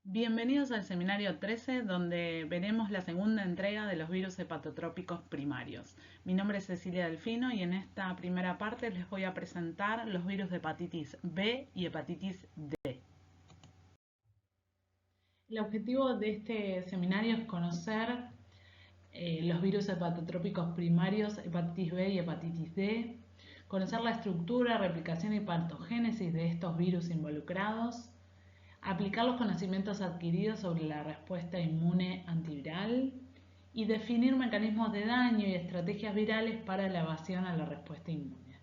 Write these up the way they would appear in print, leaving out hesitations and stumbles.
Bienvenidos al seminario 13, donde veremos la segunda entrega de los virus hepatotrópicos primarios. Mi nombre es Cecilia Delfino y en esta primera parte les voy a presentar los virus de hepatitis B y hepatitis D. El objetivo de este seminario es conocer los virus hepatotrópicos primarios, hepatitis B y hepatitis D, conocer la estructura, replicación y patogénesis de estos virus involucrados, aplicar los conocimientos adquiridos sobre la respuesta inmune antiviral y definir mecanismos de daño y estrategias virales para la evasión a la respuesta inmune.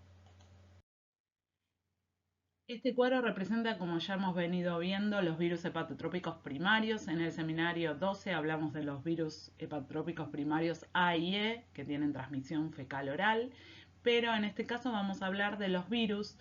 Este cuadro representa, como ya hemos venido viendo, los virus hepatotrópicos primarios. En el seminario 12 hablamos de los virus hepatotrópicos primarios A y E, que tienen transmisión fecal-oral, pero en este caso vamos a hablar de los virus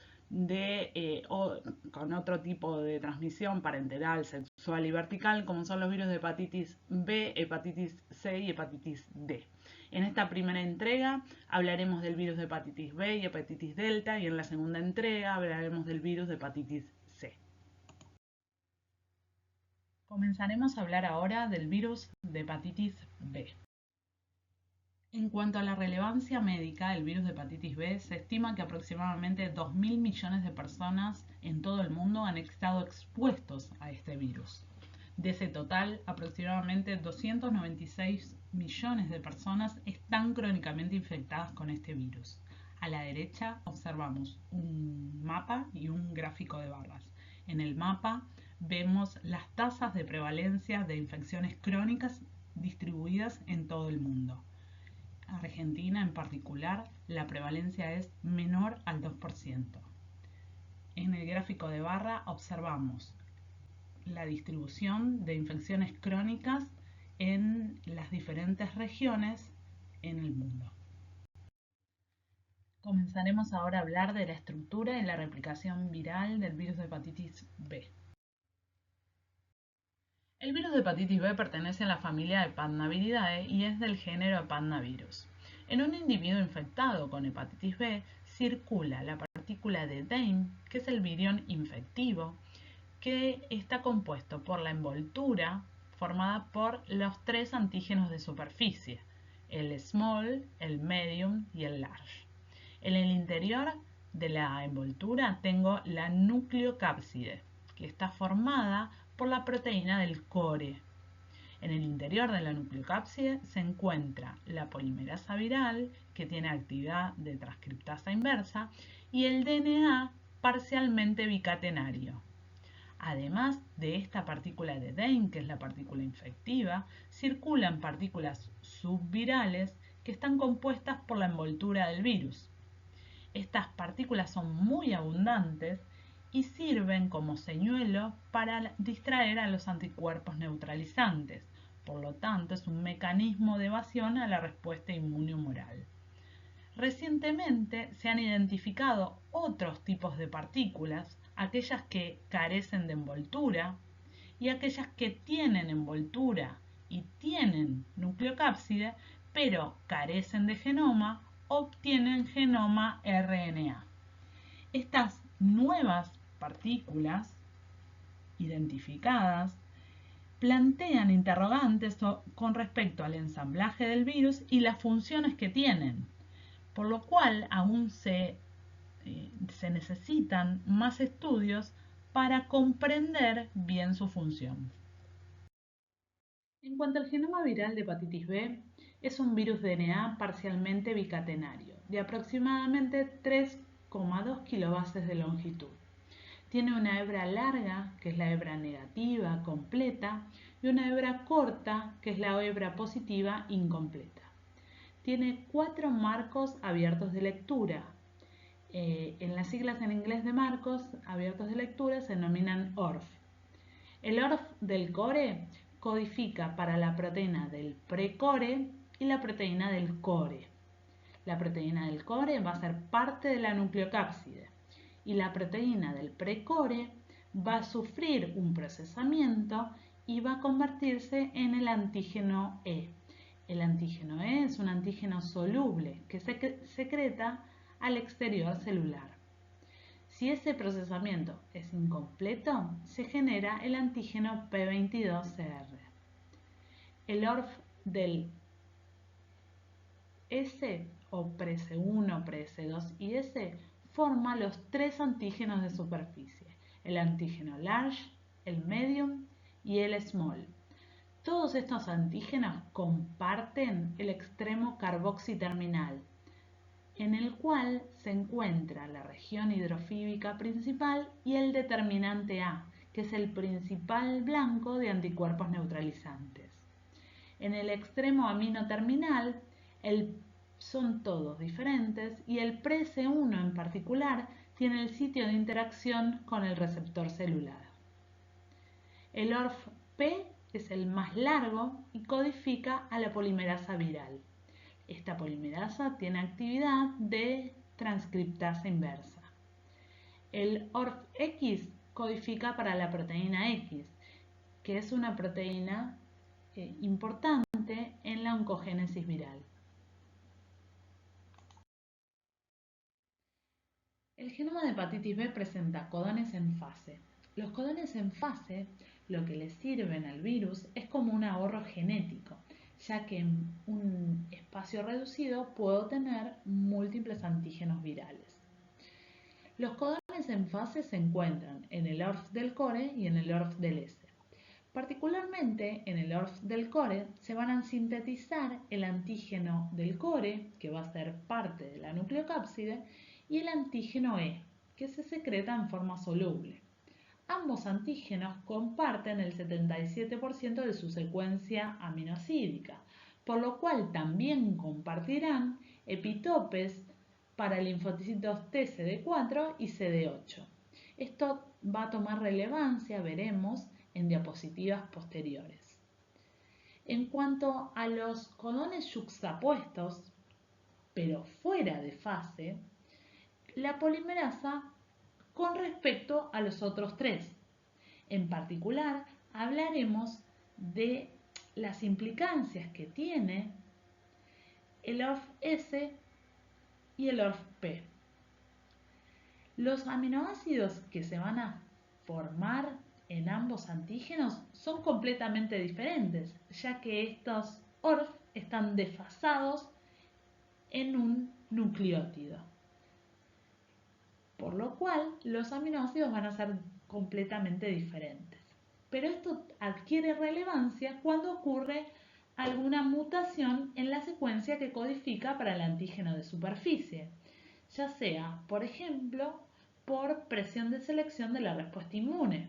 con otro tipo de transmisión parenteral, sexual y vertical, como son los virus de hepatitis B, hepatitis C y hepatitis D. En esta primera entrega hablaremos del virus de hepatitis B y hepatitis delta y en la segunda entrega hablaremos del virus de hepatitis C. Comenzaremos a hablar ahora del virus de hepatitis B. En cuanto a la relevancia médica del virus de hepatitis B, se estima que aproximadamente 2.000 millones de personas en todo el mundo han estado expuestos a este virus. De ese total, aproximadamente 296 millones de personas están crónicamente infectadas con este virus. A la derecha observamos un mapa y un gráfico de barras. En el mapa vemos las tasas de prevalencia de infecciones crónicas distribuidas en todo el mundo. Argentina en particular, la prevalencia es menor al 2%. En el gráfico de barra observamos la distribución de infecciones crónicas en las diferentes regiones en el mundo. Comenzaremos ahora a hablar de la estructura y la replicación viral del virus de hepatitis B. El virus de hepatitis B pertenece a la familia Hepatnaviridae y es del género Hepatnavirus. En un individuo infectado con hepatitis B circula la partícula de Dehn, que es el virión infectivo, que está compuesto por la envoltura formada por los tres antígenos de superficie, el small, el medium y el large. En el interior de la envoltura tengo la nucleocápside, que está formada por la proteína del core. En el interior de la nucleocápside se encuentra la polimerasa viral, que tiene actividad de transcriptasa inversa, y el DNA parcialmente bicatenario. Además de esta partícula de Dehn, que es la partícula infectiva, circulan partículas subvirales que están compuestas por la envoltura del virus. Estas partículas son muy abundantes y sirven como señuelo para distraer a los anticuerpos neutralizantes. Por lo tanto, es un mecanismo de evasión a la respuesta inmunohumoral. Recientemente se han identificado otros tipos de partículas, aquellas que carecen de envoltura y aquellas que tienen envoltura y tienen nucleocápside, pero carecen de genoma o tienen genoma RNA. Estas nuevas partículas identificadas plantean interrogantes con respecto al ensamblaje del virus y las funciones que tienen, por lo cual aún se necesitan más estudios para comprender bien su función. En cuanto al genoma viral de hepatitis B, es un virus DNA parcialmente bicatenario, de aproximadamente 3,2 kilobases de longitud. Tiene una hebra larga, que es la hebra negativa completa, y una hebra corta, que es la hebra positiva incompleta. Tiene 4 marcos abiertos de lectura. En las siglas en inglés de marcos abiertos de lectura se denominan ORF. El ORF del core codifica para la proteína del precore y la proteína del core. La proteína del core va a ser parte de la nucleocápside y la proteína del precore va a sufrir un procesamiento y va a convertirse en el antígeno E. El antígeno E es un antígeno soluble que se secreta al exterior celular. Si ese procesamiento es incompleto, se genera el antígeno P22CR. El ORF del S o PRES1, PRES2 y S forma los tres antígenos de superficie, el antígeno large, el medium y el small. Todos estos antígenos comparten el extremo carboxiterminal, en el cual se encuentra la región hidrofílica principal y el determinante A, que es el principal blanco de anticuerpos neutralizantes. En el extremo amino terminal son todos diferentes y el PRES1 en particular tiene el sitio de interacción con el receptor celular. El ORF-P es el más largo y codifica a la polimerasa viral. Esta polimerasa tiene actividad de transcriptasa inversa. El ORF-X codifica para la proteína X, que es una proteína importante en la oncogénesis viral. El genoma de hepatitis B presenta codones en fase. Los codones en fase lo que le sirven al virus es como un ahorro genético, ya que en un espacio reducido puedo tener múltiples antígenos virales. Los codones en fase se encuentran en el ORF del core y en el ORF del S. Particularmente en el ORF del core se van a sintetizar el antígeno del core, que va a ser parte de la nucleocápside, y el antígeno E, que se secreta en forma soluble. Ambos antígenos comparten el 77% de su secuencia aminoácida, por lo cual también compartirán epitopes para linfocitos TCD4 y CD8. Esto va a tomar relevancia, veremos, en diapositivas posteriores. En cuanto a los codones yuxtapuestos, pero fuera de fase, la polimerasa con respecto a los otros tres. En particular, hablaremos de las implicancias que tiene el ORF-S y el ORF-P. Los aminoácidos que se van a formar en ambos antígenos son completamente diferentes, ya que estos ORF están desfasados en un nucleótido, por lo cual los aminoácidos van a ser completamente diferentes. Pero esto adquiere relevancia cuando ocurre alguna mutación en la secuencia que codifica para el antígeno de superficie, ya sea, por ejemplo, por presión de selección de la respuesta inmune,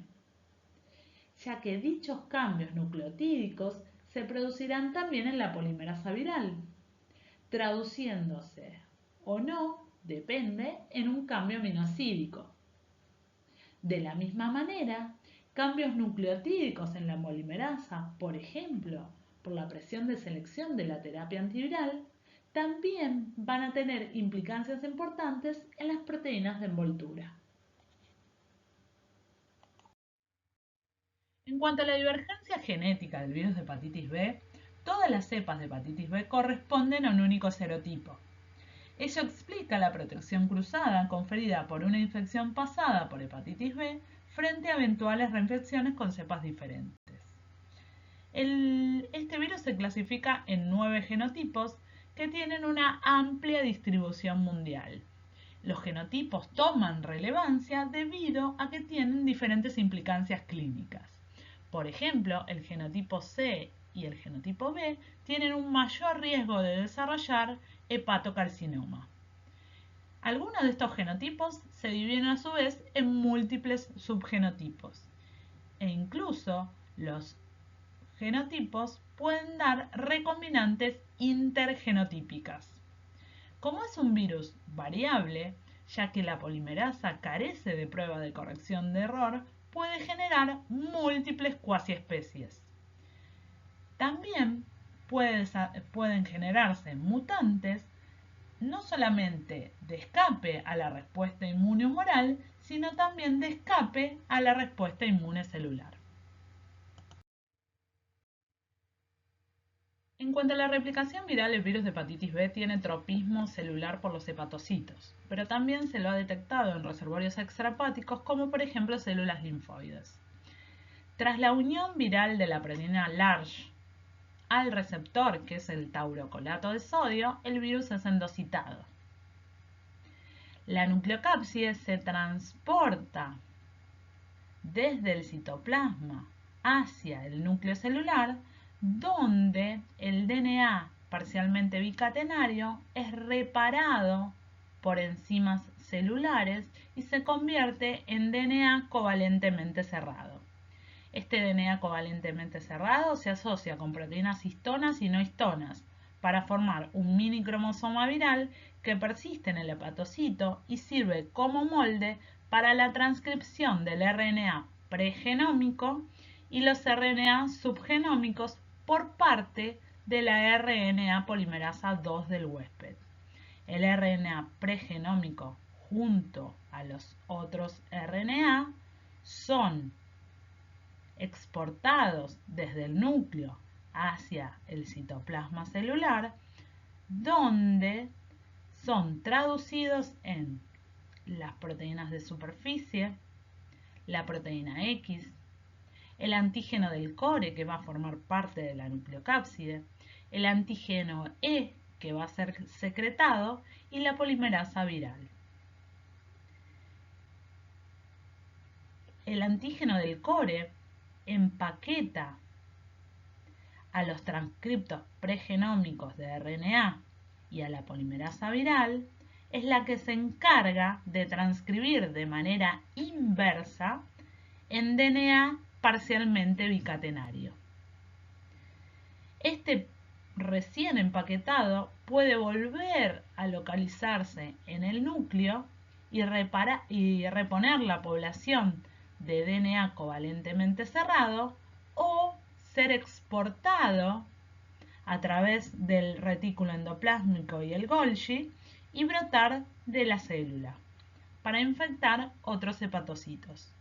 ya que dichos cambios nucleotídicos se producirán también en la polimerasa viral, traduciéndose o no, depende, en un cambio aminoácido. De la misma manera, cambios nucleotídicos en la polimerasa, por ejemplo, por la presión de selección de la terapia antiviral, también van a tener implicancias importantes en las proteínas de envoltura. En cuanto a la divergencia genética del virus de hepatitis B, todas las cepas de hepatitis B corresponden a un único serotipo. Ello explica la protección cruzada conferida por una infección pasada por hepatitis B frente a eventuales reinfecciones con cepas diferentes. Este virus se clasifica en 9 genotipos que tienen una amplia distribución mundial. Los genotipos toman relevancia debido a que tienen diferentes implicancias clínicas. Por ejemplo, el genotipo C y el genotipo B tienen un mayor riesgo de desarrollar hepatocarcinoma. Algunos de estos genotipos se dividen a su vez en múltiples subgenotipos e incluso los genotipos pueden dar recombinantes intergenotípicas. Como es un virus variable, ya que la polimerasa carece de prueba de corrección de error, puede generar múltiples cuasiespecies. También pueden generarse mutantes no solamente de escape a la respuesta inmune humoral, sino también de escape a la respuesta inmune celular. En cuanto a la replicación viral, el virus de hepatitis B tiene tropismo celular por los hepatocitos, pero también se lo ha detectado en reservorios extrahepáticos como por ejemplo células linfoides. Tras la unión viral de la proteína LARGE al receptor, que es el taurocolato de sodio, el virus es endocitado. La nucleocápside se transporta desde el citoplasma hacia el núcleo celular, donde el DNA parcialmente bicatenario es reparado por enzimas celulares y se convierte en DNA covalentemente cerrado. Este DNA covalentemente cerrado se asocia con proteínas histonas y no histonas para formar un mini cromosoma viral que persiste en el hepatocito y sirve como molde para la transcripción del RNA pregenómico y los RNA subgenómicos por parte de la RNA polimerasa 2 del huésped. El RNA pregenómico junto a los otros RNA son exportados desde el núcleo hacia el citoplasma celular, donde son traducidos en las proteínas de superficie, la proteína X, el antígeno del core que va a formar parte de la nucleocápside, el antígeno E que va a ser secretado y la polimerasa viral. El antígeno del core empaqueta a los transcriptos pregenómicos de RNA y a la polimerasa viral, es la que se encarga de transcribir de manera inversa en DNA parcialmente bicatenario. Este recién empaquetado puede volver a localizarse en el núcleo y reponer la población de DNA covalentemente cerrado o ser exportado a través del retículo endoplásmico y el Golgi y brotar de la célula para infectar otros hepatocitos.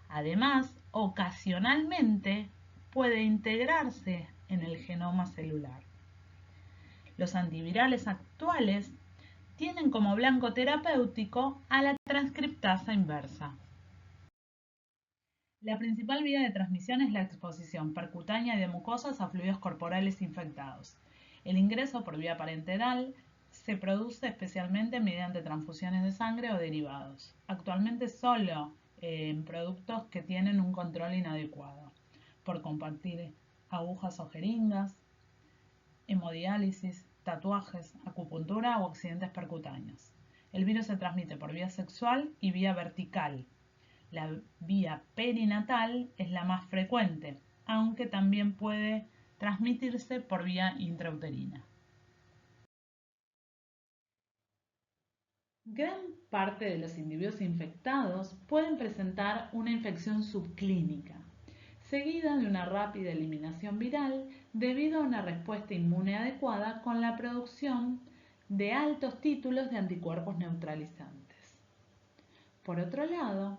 Además, ocasionalmente puede integrarse en el genoma celular. Los antivirales actuales tienen como blanco terapéutico a la transcriptasa inversa. La principal vía de transmisión es la exposición percutánea de mucosas a fluidos corporales infectados. El ingreso por vía parenteral se produce especialmente mediante transfusiones de sangre o derivados. Actualmente solo en productos que tienen un control inadecuado, por compartir agujas o jeringas, hemodiálisis, tatuajes, acupuntura o accidentes percutáneos. El virus se transmite por vía sexual y vía vertical. La vía perinatal es la más frecuente, aunque también puede transmitirse por vía intrauterina. Gran parte de los individuos infectados pueden presentar una infección subclínica, seguida de una rápida eliminación viral debido a una respuesta inmune adecuada con la producción de altos títulos de anticuerpos neutralizantes. Por otro lado,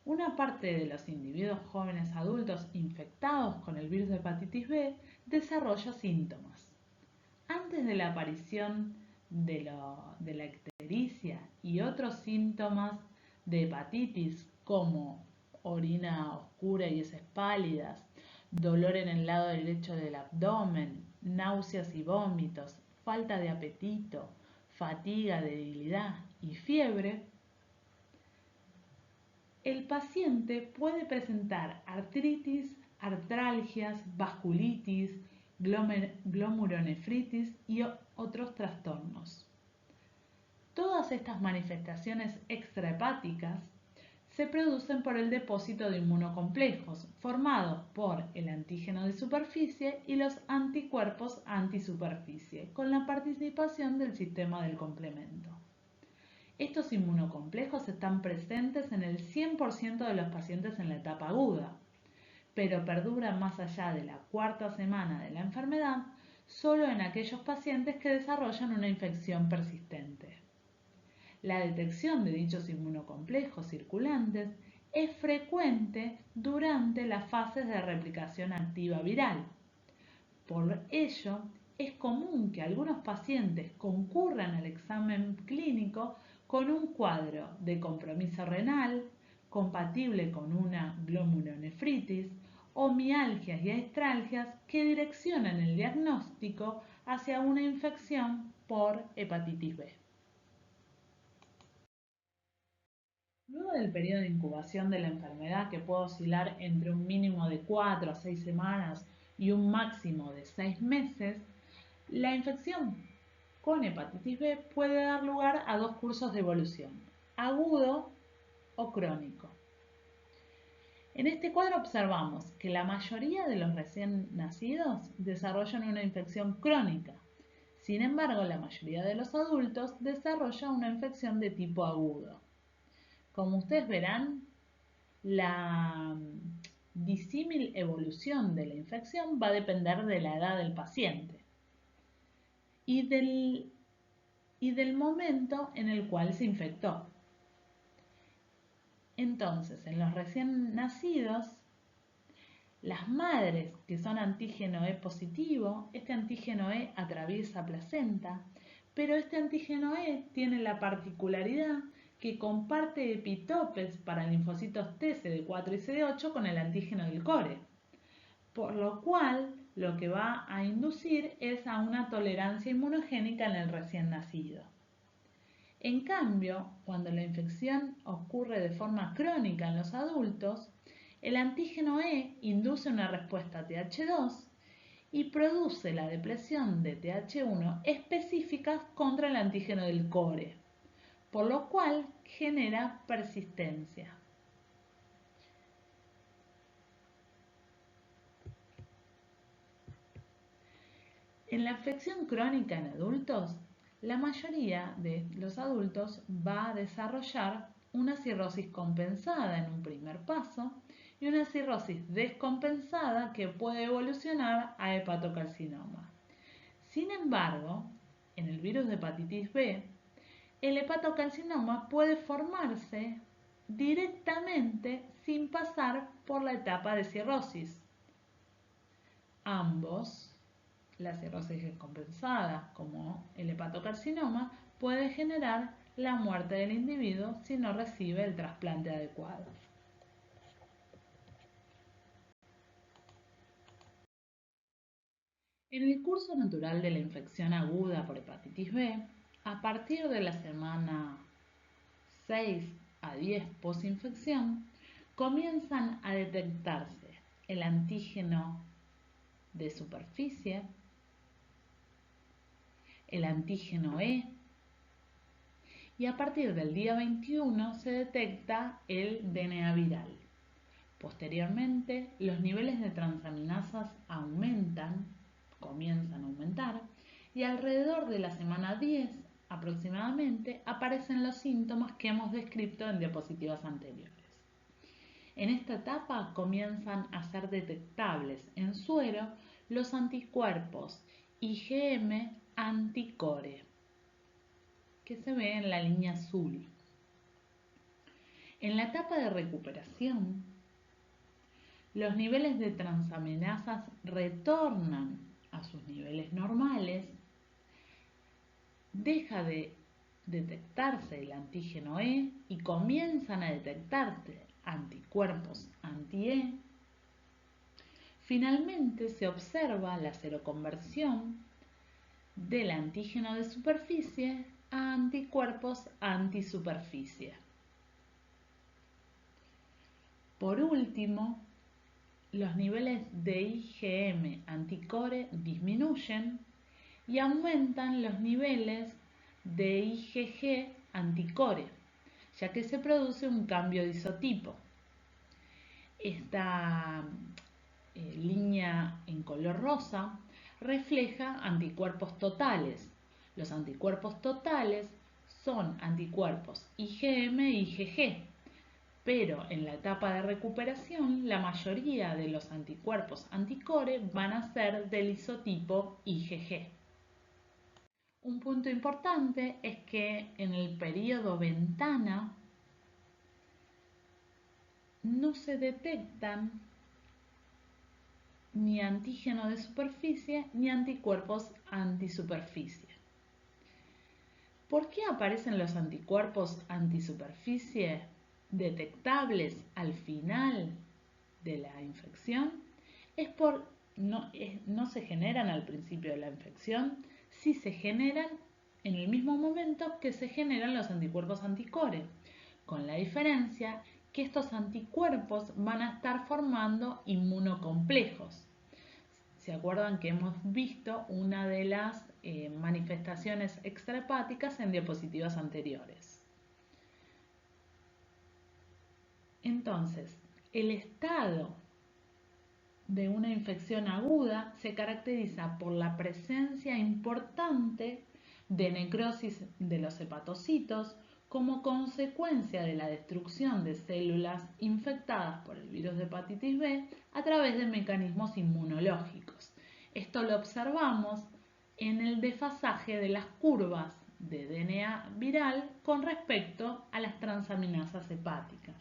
una parte de los individuos jóvenes adultos infectados con el virus de hepatitis B desarrolla síntomas. Antes de la aparición de la ictericia y otros síntomas de hepatitis como orina oscura y heces pálidas, dolor en el lado derecho del abdomen, náuseas y vómitos, falta de apetito, fatiga, debilidad y fiebre, el paciente puede presentar artritis, artralgias, vasculitis, glomerulonefritis y otros trastornos. Todas estas manifestaciones extrahepáticas se producen por el depósito de inmunocomplejos formados por el antígeno de superficie y los anticuerpos antisuperficie, con la participación del sistema del complemento. Estos inmunocomplejos están presentes en el 100% de los pacientes en la etapa aguda, pero perduran más allá de la cuarta semana de la enfermedad solo en aquellos pacientes que desarrollan una infección persistente. La detección de dichos inmunocomplejos circulantes es frecuente durante las fases de replicación activa viral, Por ello, es común que algunos pacientes concurran al examen clínico con un cuadro de compromiso renal compatible con una glomerulonefritis o mialgias y astralgias que direccionan el diagnóstico hacia una infección por hepatitis B. Luego del periodo de incubación de la enfermedad, que puede oscilar entre un mínimo de 4 a 6 semanas y un máximo de 6 meses, la infección con hepatitis B puede dar lugar a dos cursos de evolución, agudo o crónico. En este cuadro observamos que la mayoría de los recién nacidos desarrollan una infección crónica. Sin embargo, la mayoría de los adultos desarrolla una infección de tipo agudo. Como ustedes verán, la disímil evolución de la infección va a depender de la edad del paciente y del momento en el cual se infectó. Entonces, en los recién nacidos, las madres que son antígeno E positivo, este antígeno E atraviesa placenta, pero este antígeno E tiene la particularidad que comparte epitopes para linfocitos T, CD4 y CD8 con el antígeno del core, por lo cual lo que va a inducir es a una tolerancia inmunogénica en el recién nacido. En cambio, cuando la infección ocurre de forma crónica en los adultos, el antígeno E induce una respuesta Th2 y produce la depresión de Th1 específicas contra el antígeno del core, por lo cual genera persistencia. En la infección crónica en adultos, la mayoría de los adultos va a desarrollar una cirrosis compensada en un primer paso y una cirrosis descompensada que puede evolucionar a hepatocarcinoma. Sin embargo, en el virus de hepatitis B, el hepatocarcinoma puede formarse directamente sin pasar por la etapa de cirrosis. Ambos, la cirrosis descompensada como el hepatocarcinoma, puede generar la muerte del individuo si no recibe el trasplante adecuado. En el curso natural de la infección aguda por hepatitis B, a partir de la semana 6 a 10 posinfección, comienzan a detectarse el antígeno de superficie, el antígeno E, y a partir del día 21 se detecta el DNA viral. Posteriormente, los niveles de transaminasas comienzan a aumentar, y alrededor de la semana 10 aproximadamente aparecen los síntomas que hemos descrito en diapositivas anteriores. En esta etapa comienzan a ser detectables en suero los anticuerpos IgM anticore, que se ve en la línea azul. En la etapa de recuperación, los niveles de transaminasas retornan a sus niveles normales, deja de detectarse el antígeno E y comienzan a detectarse anticuerpos anti-E. Finalmente se observa la seroconversión del antígeno de superficie a anticuerpos antisuperficie. Por último, los niveles de IgM anticore disminuyen y aumentan los niveles de IgG anticore, ya que se produce un cambio de isotipo. Esta línea en color rosa refleja anticuerpos totales. Los anticuerpos totales son anticuerpos IgM e IgG, pero en la etapa de recuperación la mayoría de los anticuerpos anticore van a ser del isotipo IgG. Un punto importante es que en el periodo ventana no se detectan ni antígeno de superficie ni anticuerpos antisuperficie. ¿Por qué aparecen los anticuerpos antisuperficie detectables al final de la infección? No se generan al principio de la infección, sí se generan en el mismo momento que se generan los anticuerpos anticore, con la diferencia que estos anticuerpos van a estar formando inmunocomplejos. ¿Se acuerdan que hemos visto una de las manifestaciones extrahepáticas en diapositivas anteriores? Entonces, el estado de una infección aguda se caracteriza por la presencia importante de necrosis de los hepatocitos como consecuencia de la destrucción de células infectadas por el virus de hepatitis B a través de mecanismos inmunológicos. Esto lo observamos en el desfasaje de las curvas de DNA viral con respecto a las transaminasas hepáticas.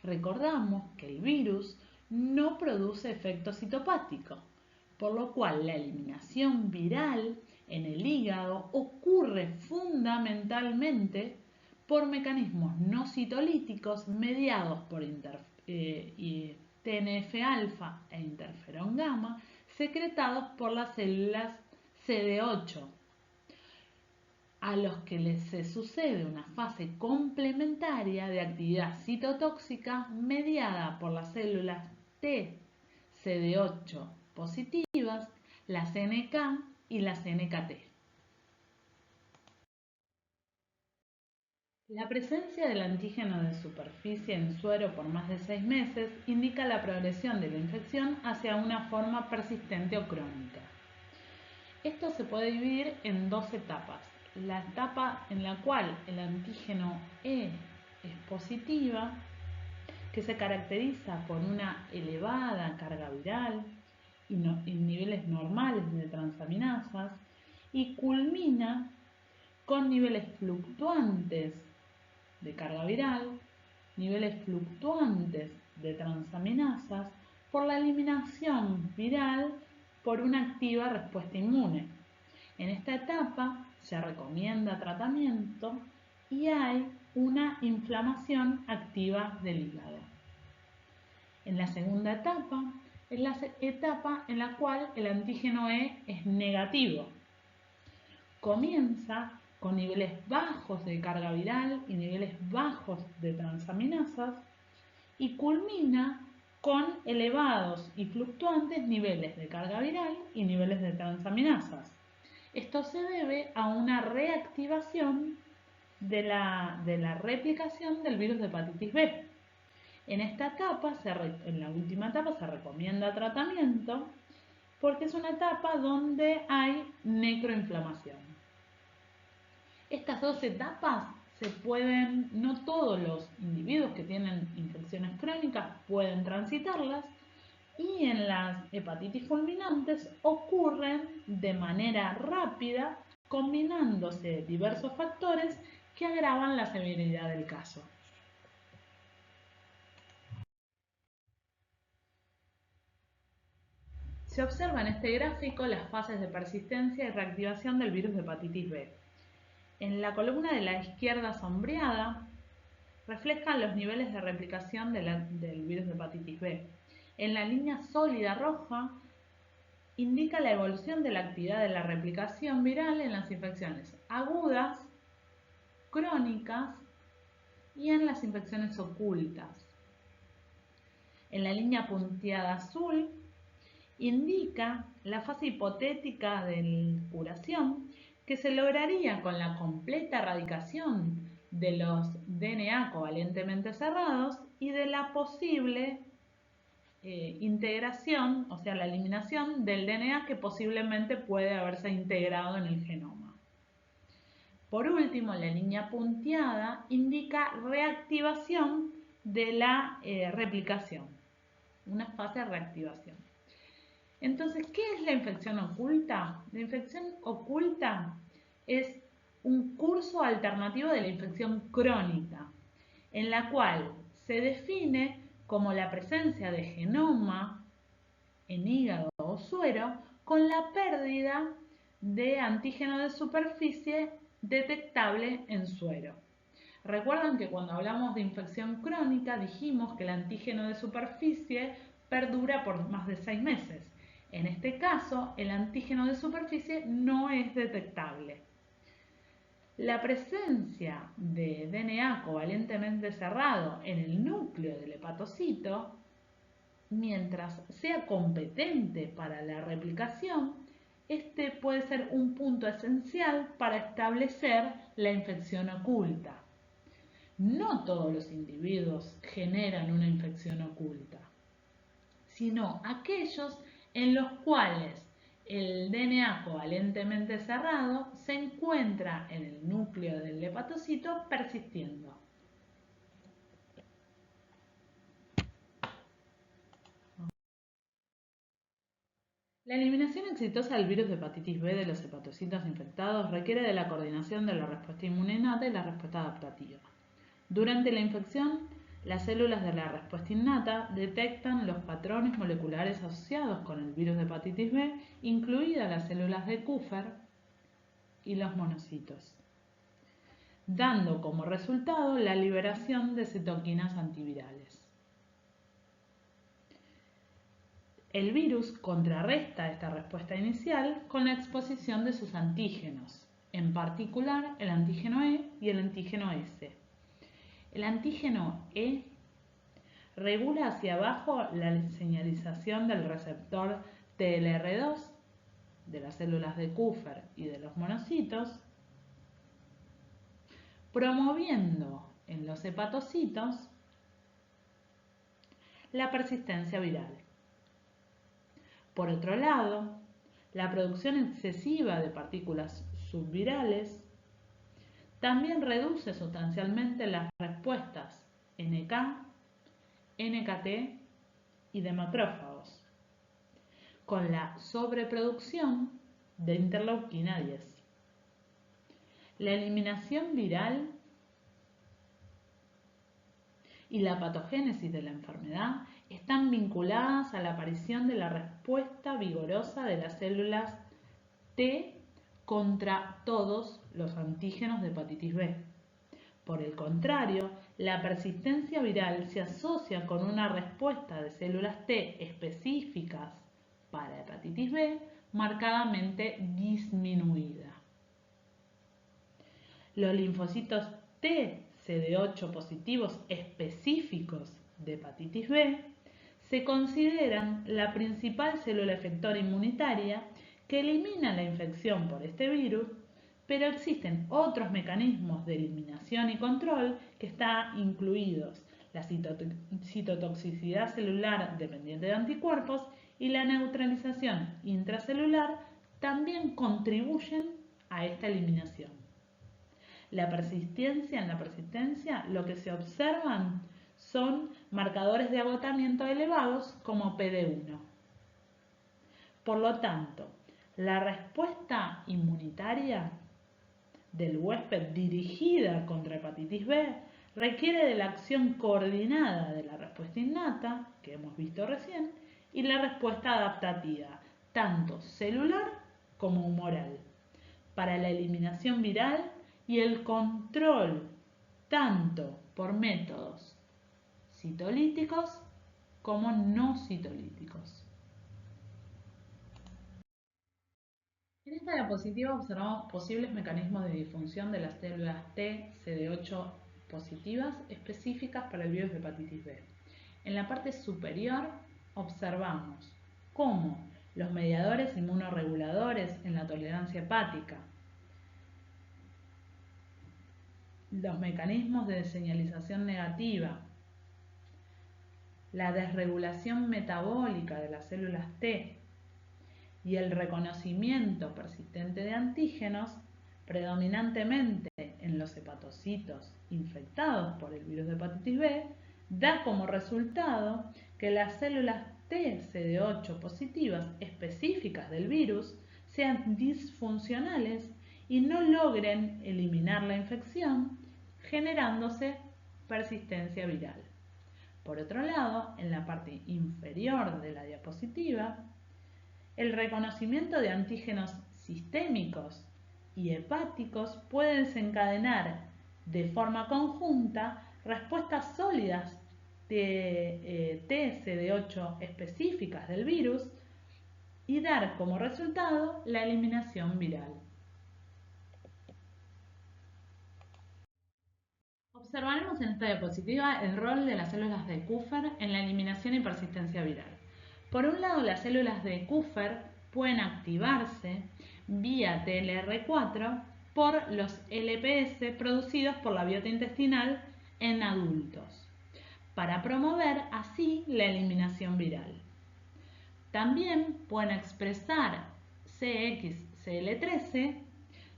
Recordamos que el virus no produce efecto citopático, por lo cual la eliminación viral en el hígado ocurre fundamentalmente por mecanismos no citolíticos mediados por TNF-alfa e interferón gamma secretados por las células CD8, a los que se sucede una fase complementaria de actividad citotóxica mediada por las células T CD8 positivas, la CNK y la CNKT. La presencia del antígeno de superficie en suero por más de 6 meses indica la progresión de la infección hacia una forma persistente o crónica. Esto se puede dividir en dos etapas. La etapa en la cual el antígeno E es positiva, que se caracteriza por una elevada carga viral y niveles normales de transaminasas, y culmina con niveles fluctuantes de carga viral, niveles fluctuantes de transaminasas por la eliminación viral por una activa respuesta inmune. En esta etapa se recomienda tratamiento y hay una inflamación activa del hígado. En la segunda etapa es la etapa en la cual el antígeno E es negativo. Comienza con niveles bajos de carga viral y niveles bajos de transaminasas y culmina con elevados y fluctuantes niveles de carga viral y niveles de transaminasas. Esto se debe a una reactivación de la replicación del virus de hepatitis B. En esta etapa, en la última etapa, se recomienda tratamiento porque es una etapa donde hay necroinflamación. Estas dos etapas no todos los individuos que tienen infecciones crónicas pueden transitarlas, y en las hepatitis fulminantes ocurren de manera rápida combinándose diversos factores que agravan la severidad del caso. Se observa en este gráfico las fases de persistencia y reactivación del virus de hepatitis B. En la columna de la izquierda sombreada reflejan los niveles de replicación del virus de hepatitis B. En la línea sólida roja indica la evolución de la actividad de la replicación viral en las infecciones agudas, crónicas y en las infecciones ocultas. En la línea punteada azul indica la fase hipotética de curación que se lograría con la completa erradicación de los DNA covalentemente cerrados y de la posible integración, o sea, la eliminación del DNA que posiblemente puede haberse integrado en el genoma. Por último, la línea punteada indica reactivación de la replicación, una fase de reactivación. Entonces, ¿qué es la infección oculta? La infección oculta es un curso alternativo de la infección crónica, en la cual se define como la presencia de genoma en hígado o suero con la pérdida de antígeno de superficie detectable en suero. Recuerdan que cuando hablamos de infección crónica dijimos que el antígeno de superficie perdura por más de 6 meses. En este caso, el antígeno de superficie no es detectable. La presencia de DNA covalentemente cerrado en el núcleo del hepatocito, mientras sea competente para la replicación, este puede ser un punto esencial para establecer la infección oculta. No todos los individuos generan una infección oculta, sino aquellos en los cuales el DNA covalentemente cerrado se encuentra en el núcleo del hepatocito persistiendo. La eliminación exitosa del virus de hepatitis B de los hepatocitos infectados requiere de la coordinación de la respuesta inmune innata y la respuesta adaptativa. Durante la infección, las células de la respuesta innata detectan los patrones moleculares asociados con el virus de hepatitis B, incluidas las células de Kupffer y los monocitos, dando como resultado la liberación de citoquinas antivirales. El virus contrarresta esta respuesta inicial con la exposición de sus antígenos, en particular el antígeno E y el antígeno S. El antígeno E regula hacia abajo la señalización del receptor TLR2 de las células de Kupffer y de los monocitos, promoviendo en los hepatocitos la persistencia viral. Por otro lado, la producción excesiva de partículas subvirales también reduce sustancialmente las respuestas NK, NKT y de macrófagos, con la sobreproducción de interleuquina 10. La eliminación viral y la patogénesis de la enfermedad están vinculadas a la aparición de la respuesta vigorosa de las células T contra todos los antígenos de hepatitis B. Por el contrario, la persistencia viral se asocia con una respuesta de células T específicas para hepatitis B marcadamente disminuida. Los linfocitos T CD8 positivos específicos de hepatitis B se consideran la principal célula efectora inmunitaria que elimina la infección por este virus, pero existen otros mecanismos de eliminación y control que están incluidos la citotoxicidad celular dependiente de anticuerpos y la neutralización intracelular también contribuyen a esta eliminación. En la persistencia lo que se observan son marcadores de agotamiento elevados como PD1. Por lo tanto, la respuesta inmunitaria del huésped dirigida contra hepatitis B requiere de la acción coordinada de la respuesta innata, que hemos visto recién, y la respuesta adaptativa, tanto celular como humoral, para la eliminación viral y el control tanto por métodos citolíticos como no citolíticos. En esta diapositiva observamos posibles mecanismos de disfunción de las células T CD8 positivas específicas para el virus de hepatitis B. En la parte superior observamos cómo los mediadores inmunorreguladores en la tolerancia hepática, los mecanismos de señalización negativa, la desregulación metabólica de las células T y el reconocimiento persistente de antígenos, predominantemente en los hepatocitos infectados por el virus de hepatitis B, da como resultado que las células T CD8 positivas específicas del virus sean disfuncionales y no logren eliminar la infección, generándose persistencia viral. Por otro lado, en la parte inferior de la diapositiva, el reconocimiento de antígenos sistémicos y hepáticos puede desencadenar de forma conjunta respuestas sólidas de TSD8 específicas del virus y dar como resultado la eliminación viral. Observaremos en esta diapositiva el rol de las células de Kupffer en la eliminación y persistencia viral. Por un lado, las células de Kupffer pueden activarse vía TLR4 por los LPS producidos por la biota intestinal en adultos, para promover así la eliminación viral. También pueden expresar CXCL13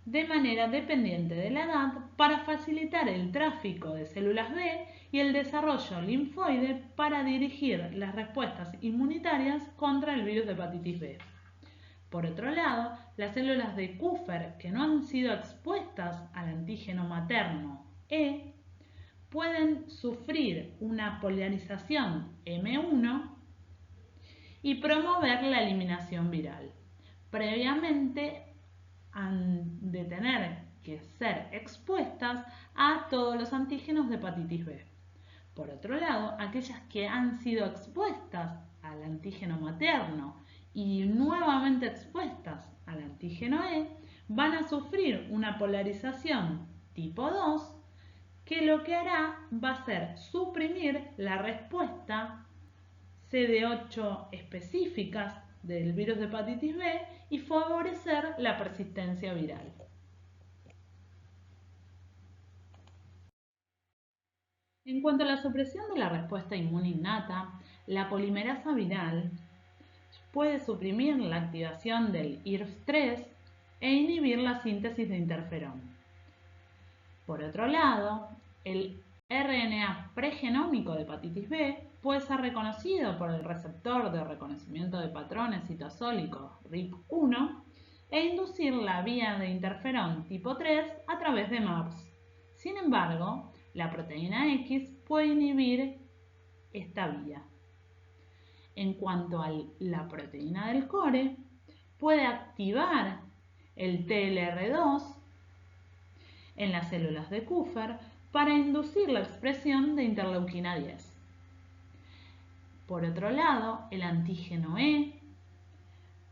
de manera dependiente de la edad para facilitar el tráfico de células B y el desarrollo linfoide para dirigir las respuestas inmunitarias contra el virus de hepatitis B. Por otro lado, las células de Kupffer que no han sido expuestas al antígeno materno E pueden sufrir una polarización M1 y promover la eliminación viral. Previamente han de tener que ser expuestas a todos los antígenos de hepatitis B. Por otro lado, aquellas que han sido expuestas al antígeno materno y nuevamente expuestas al antígeno E van a sufrir una polarización tipo 2 que lo que hará va a ser suprimir la respuesta CD8 específicas del virus de hepatitis B y favorecer la persistencia viral. En cuanto a la supresión de la respuesta inmune innata, la polimerasa viral puede suprimir la activación del IRF3 e inhibir la síntesis de interferón. Por otro lado, el RNA pregenómico de hepatitis B puede ser reconocido por el receptor de reconocimiento de patrones citosólicos RIP1 e inducir la vía de interferón tipo 3 a través de MAPS. Sin embargo, la proteína X puede inhibir esta vía. En cuanto a la proteína del core, puede activar el TLR2 en las células de Kupffer para inducir la expresión de interleuquina 10. Por otro lado, el antígeno E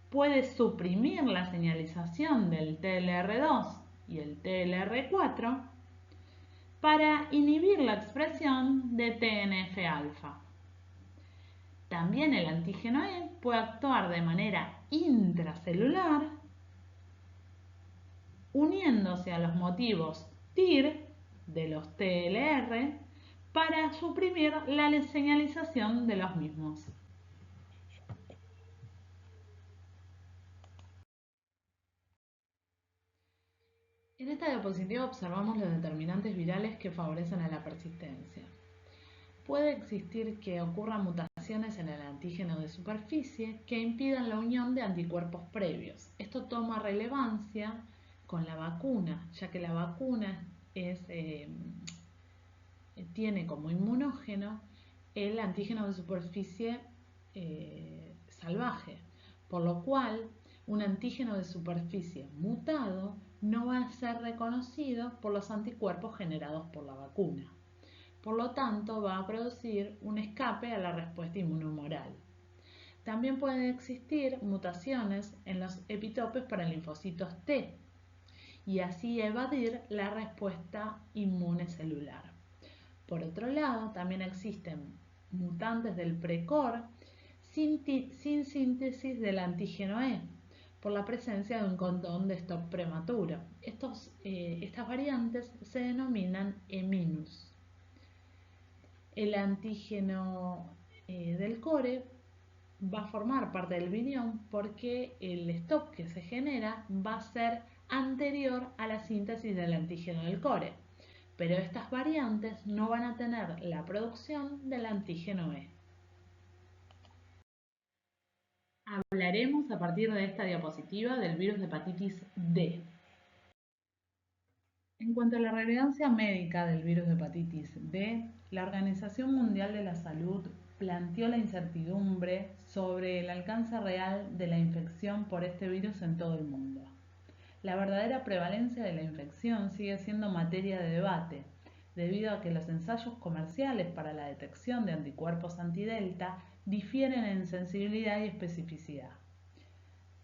puede suprimir la señalización del TLR2 y el TLR4 para inhibir la expresión de TNF-alfa. También el antígeno E puede actuar de manera intracelular uniéndose a los motivos TIR de los TLR para suprimir la señalización de los mismos. En esta diapositiva observamos los determinantes virales que favorecen a la persistencia. Puede existir que ocurran mutaciones en el antígeno de superficie que impidan la unión de anticuerpos previos. Esto toma relevancia con la vacuna, ya que la vacuna tiene como inmunógeno el antígeno de superficie salvaje, por lo cual un antígeno de superficie mutado no va a ser reconocido por los anticuerpos generados por la vacuna. Por lo tanto, va a producir un escape a la respuesta inmunohumoral. También pueden existir mutaciones en los epitopes para linfocitos T y así evadir la respuesta inmune celular. Por otro lado, también existen mutantes del preCOR sin síntesis del antígeno E por la presencia de un codón de stop prematuro. Estas variantes se denominan E-. El antígeno del core va a formar parte del virión porque el stop que se genera va a ser anterior a la síntesis del antígeno del core, pero estas variantes no van a tener la producción del antígeno E. Hablaremos a partir de esta diapositiva del virus de hepatitis D. En cuanto a la relevancia médica del virus de hepatitis B, la Organización Mundial de la Salud planteó la incertidumbre sobre el alcance real de la infección por este virus en todo el mundo. La verdadera prevalencia de la infección sigue siendo materia de debate, debido a que los ensayos comerciales para la detección de anticuerpos antidelta difieren en sensibilidad y especificidad.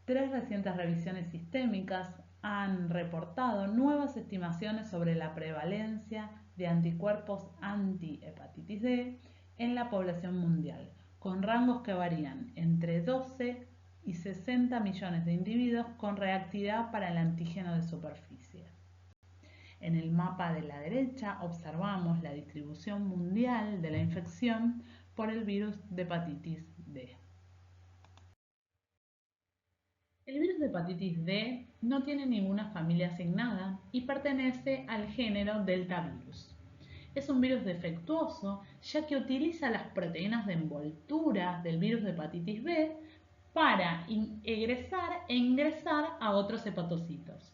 3 recientes revisiones sistémicas han reportado nuevas estimaciones sobre la prevalencia de anticuerpos anti-hepatitis D en la población mundial, con rangos que varían entre 12 y 60 millones de individuos con reactividad para el antígeno de superficie. En el mapa de la derecha observamos la distribución mundial de la infección por el virus de hepatitis D. El virus de hepatitis D no tiene ninguna familia asignada y pertenece al género deltavirus. Es un virus defectuoso ya que utiliza las proteínas de envoltura del virus de hepatitis B para egresar e ingresar a otros hepatocitos.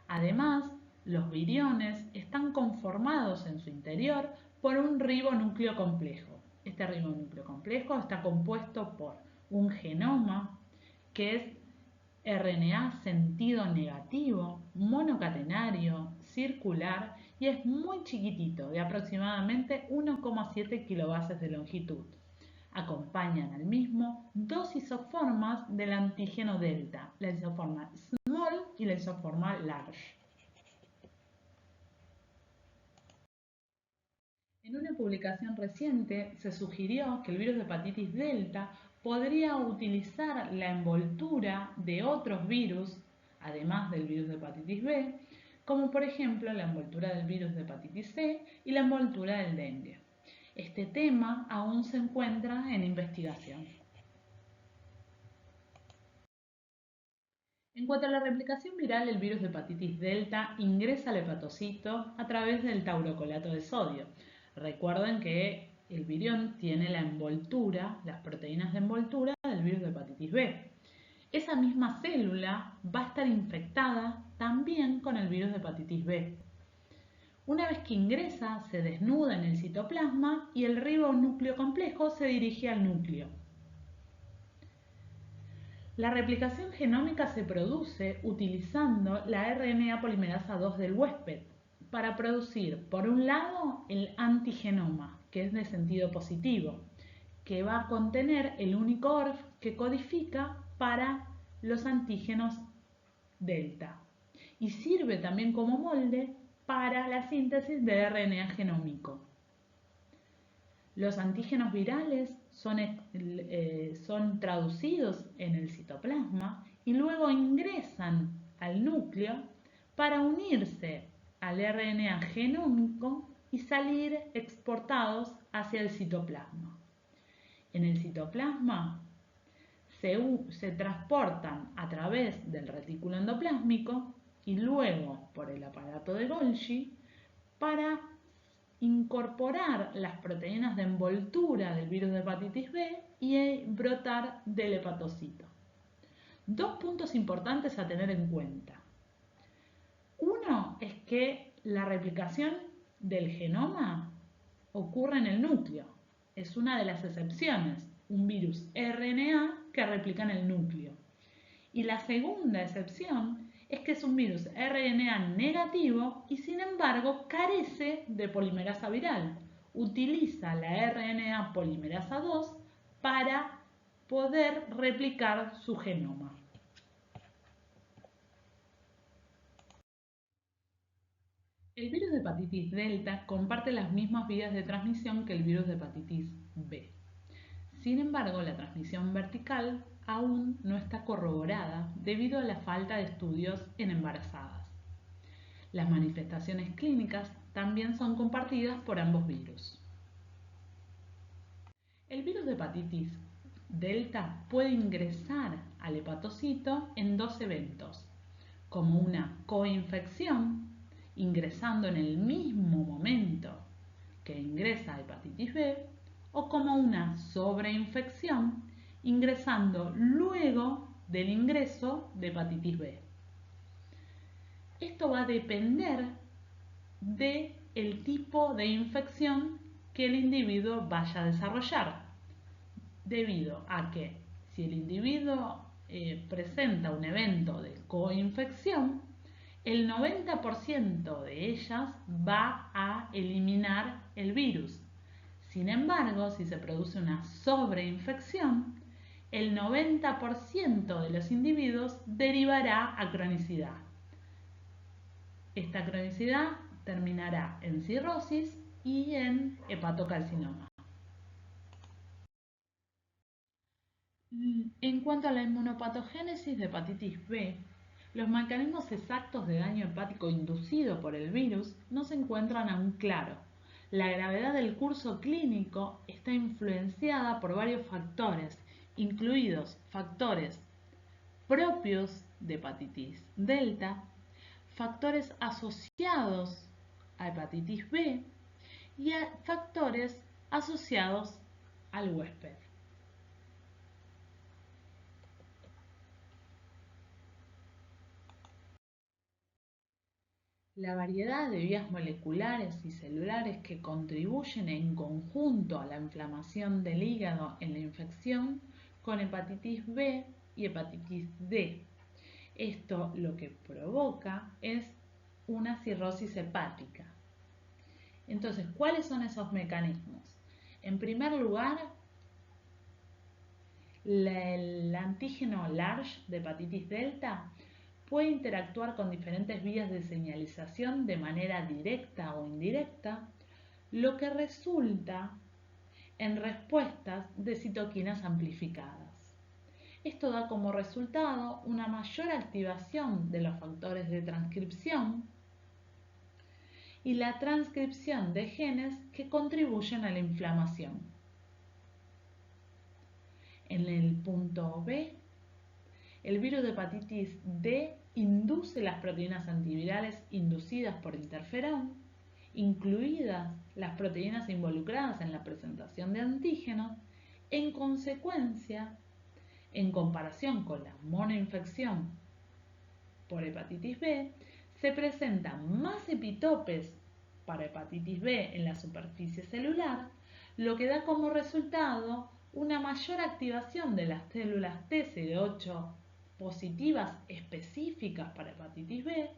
Además, los viriones están conformados en su interior por un ribonúcleo complejo. Este ribonúcleo complejo está compuesto por un genoma, que es RNA sentido negativo, monocatenario, circular y es muy chiquitito, de aproximadamente 1,7 kilobases de longitud. Acompañan al mismo dos isoformas del antígeno delta, la isoforma small y la isoforma large. En una publicación reciente se sugirió que el virus de hepatitis delta podría utilizar la envoltura de otros virus, además del virus de hepatitis B, como por ejemplo la envoltura del virus de hepatitis C y la envoltura del dengue. Este tema aún se encuentra en investigación. En cuanto a la replicación viral, el virus de hepatitis delta ingresa al hepatocito a través del taurocolato de sodio. Recuerden que el virión tiene la envoltura, las proteínas de envoltura del virus de hepatitis B. Esa misma célula va a estar infectada también con el virus de hepatitis B. Una vez que ingresa, se desnuda en el citoplasma y el ribonúcleo complejo se dirige al núcleo. La replicación genómica se produce utilizando la RNA polimerasa 2 del huésped para producir, por un lado, el antigenoma, que es de sentido positivo, que va a contener el único ORF que codifica para los antígenos delta y sirve también como molde para la síntesis de RNA genómico. Los antígenos virales son traducidos en el citoplasma y luego ingresan al núcleo para unirse al RNA genómico y salir exportados hacia el citoplasma. En el citoplasma se transportan a través del retículo endoplásmico y luego por el aparato de Golgi para incorporar las proteínas de envoltura del virus de hepatitis B y brotar del hepatocito. Dos puntos importantes a tener en cuenta. Uno es que la replicación del genoma ocurre en el núcleo. Es una de las excepciones, un virus RNA que replica en el núcleo. Y la segunda excepción es que es un virus RNA negativo y sin embargo carece de polimerasa viral. Utiliza la RNA polimerasa 2 para poder replicar su genoma. El virus de hepatitis delta comparte las mismas vías de transmisión que el virus de hepatitis B. Sin embargo, la transmisión vertical aún no está corroborada debido a la falta de estudios en embarazadas. Las manifestaciones clínicas también son compartidas por ambos virus. El virus de hepatitis delta puede ingresar al hepatocito en dos eventos, como una coinfección, ingresando en el mismo momento que ingresa a hepatitis B, o como una sobreinfección, ingresando luego del ingreso de hepatitis B. Esto va a depender del tipo de infección que el individuo vaya a desarrollar, debido a que si el individuo presenta un evento de coinfección, el 90% de ellas va a eliminar el virus. Sin embargo, si se produce una sobreinfección, el 90% de los individuos derivará a cronicidad. Esta cronicidad terminará en cirrosis y en hepatocarcinoma. En cuanto a la inmunopatogénesis de hepatitis B, los mecanismos exactos de daño hepático inducido por el virus no se encuentran aún claros. La gravedad del curso clínico está influenciada por varios factores, incluidos factores propios de hepatitis delta, factores asociados a hepatitis B y factores asociados al huésped. La variedad de vías moleculares y celulares que contribuyen en conjunto a la inflamación del hígado en la infección con hepatitis B y hepatitis D. Esto lo que provoca es una cirrosis hepática. Entonces, ¿cuáles son esos mecanismos? En primer lugar, el antígeno LARGE de hepatitis delta puede interactuar con diferentes vías de señalización de manera directa o indirecta, lo que resulta en respuestas de citoquinas amplificadas. Esto da como resultado una mayor activación de los factores de transcripción y la transcripción de genes que contribuyen a la inflamación. En el punto B, el virus de hepatitis D induce las proteínas antivirales inducidas por interferón, incluidas las proteínas involucradas en la presentación de antígenos. En consecuencia, en comparación con la monoinfección por hepatitis B, se presentan más epitopes para hepatitis B en la superficie celular, lo que da como resultado una mayor activación de las células TCD8 positivas específicas para hepatitis B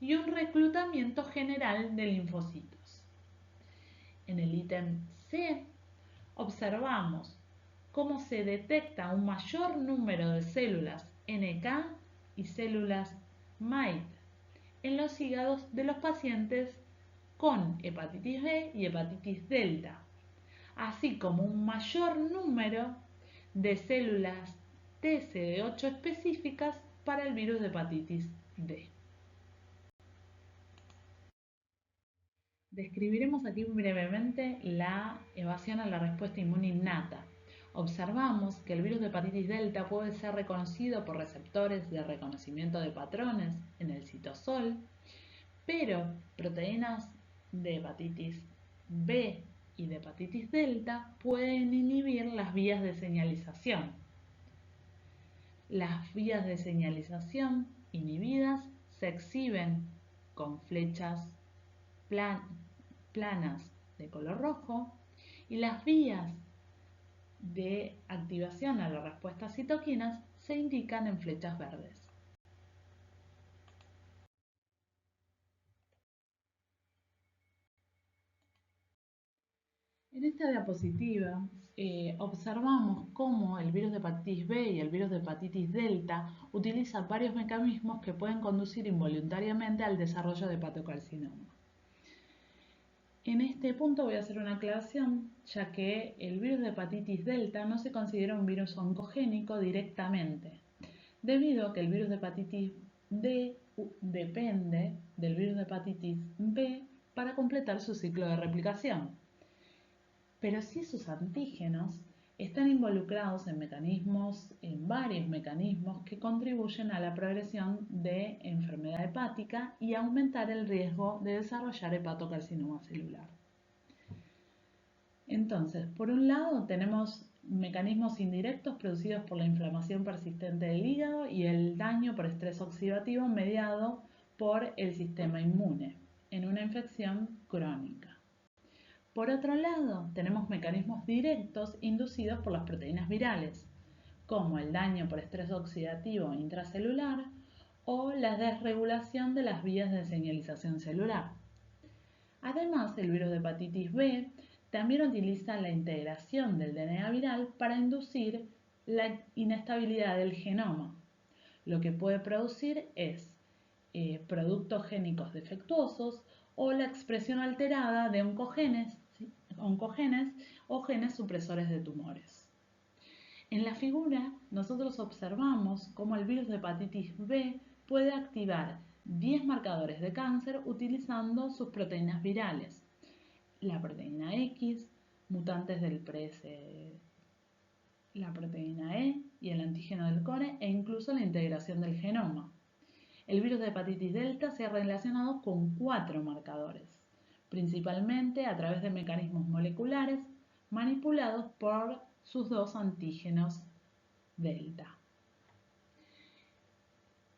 y un reclutamiento general de linfocitos. En el ítem C observamos cómo se detecta un mayor número de células NK y células MAIT en los hígados de los pacientes con hepatitis B y hepatitis delta, así como un mayor número de células TCD8 específicas para el virus de hepatitis D. Describiremos aquí brevemente la evasión a la respuesta inmune innata. Observamos que el virus de hepatitis delta puede ser reconocido por receptores de reconocimiento de patrones en el citosol, pero proteínas de hepatitis B y de hepatitis delta pueden inhibir las vías de señalización. Las vías de señalización inhibidas se exhiben con flechas planas de color rojo y las vías de activación a la respuesta a citoquinas se indican en flechas verdes. En esta diapositiva observamos cómo el virus de hepatitis B y el virus de hepatitis delta utilizan varios mecanismos que pueden conducir involuntariamente al desarrollo de hepatocarcinoma. En este punto voy a hacer una aclaración, ya que el virus de hepatitis delta no se considera un virus oncogénico directamente, debido a que el virus de hepatitis D depende del virus de hepatitis B para completar su ciclo de replicación. Pero sí sus antígenos están involucrados en varios mecanismos que contribuyen a la progresión de enfermedad hepática y a aumentar el riesgo de desarrollar hepatocarcinoma celular. Entonces, por un lado tenemos mecanismos indirectos producidos por la inflamación persistente del hígado y el daño por estrés oxidativo mediado por el sistema inmune. en una infección crónica. Por otro lado, tenemos mecanismos directos inducidos por las proteínas virales, como el daño por estrés oxidativo intracelular o la desregulación de las vías de señalización celular. Además, el virus de hepatitis B también utiliza la integración del DNA viral para inducir la inestabilidad del genoma. Lo que puede producir es productos génicos defectuosos o la expresión alterada de oncogenes o genes supresores de tumores. En la figura, nosotros observamos cómo el virus de hepatitis B puede activar 10 marcadores de cáncer utilizando sus proteínas virales, la proteína X, mutantes del la proteína E y el antígeno del core e incluso la integración del genoma. El virus de hepatitis delta se ha relacionado con 4 marcadores, principalmente a través de mecanismos moleculares manipulados por sus 2 antígenos delta.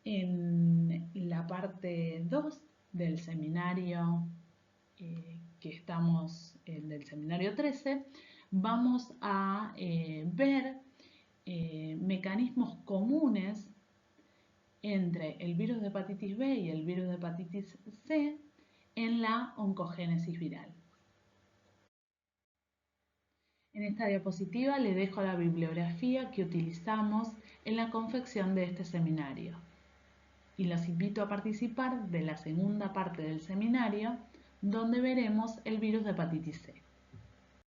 En la parte 2 del seminario del seminario 13, vamos a ver mecanismos comunes entre el virus de hepatitis B y el virus de hepatitis C en la oncogénesis viral. En esta diapositiva le dejo la bibliografía que utilizamos en la confección de este seminario y los invito a participar de la segunda parte del seminario donde veremos el virus de hepatitis C.